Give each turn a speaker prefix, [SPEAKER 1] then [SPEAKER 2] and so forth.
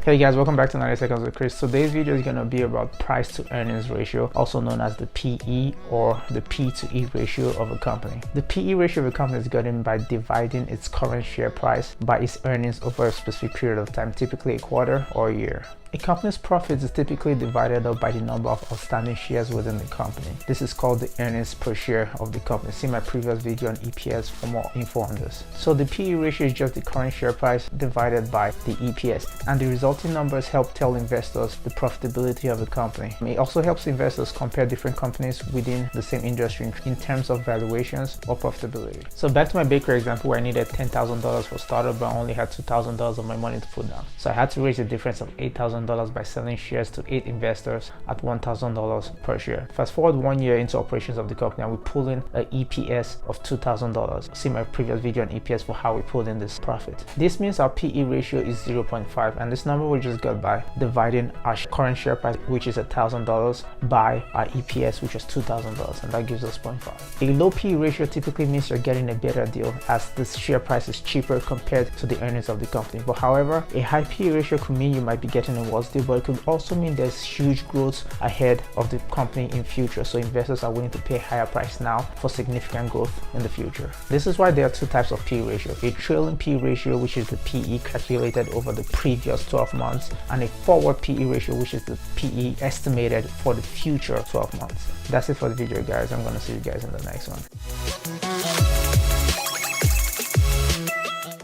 [SPEAKER 1] Hey guys, welcome back to 90 Seconds with Chris. Today's video is going to be about price to earnings ratio, also known as the PE or the P to E ratio of a company. The PE ratio of a company is gotten by dividing its current share price by its earnings over a specific period of time, typically a quarter or a year. A company's profits is typically divided up by the number of outstanding shares within the company. This is called the earnings per share of the company. See my previous video on EPS for more info on this. So the PE ratio is just the current share price divided by the EPS, and the resulting numbers help tell investors the profitability of the company. It also helps investors compare different companies within the same industry in terms of valuations or profitability. So back to my bakery example where I needed $10,000 for startup, but I only had $2,000 of my money to put down. So I had to raise the difference of $8,000 by selling shares to 8 investors at $1,000 per share. Fast forward 1 year into operations of the company and we pull in an EPS of $2,000. See my previous video on EPS for how we pulled in this profit. This means our PE ratio is 0.5, and this number we just got by dividing our current share price, which is $1,000, by our EPS, which is $2,000, and that gives us 0.5. A low PE ratio typically means you're getting a better deal as the share price is cheaper compared to the earnings of the company. But however, a high PE ratio could mean you might be getting a worse deal, but it could also mean there's huge growth ahead of the company in future, so investors are willing to pay a higher price now for significant growth in the future. This is why there are two types of PE ratio: a trailing PE ratio, which is the PE calculated over the previous 12 months, and a forward PE ratio, which is the PE estimated for the future 12 months. That's it for the video, guys. I'm gonna see you guys in the next one.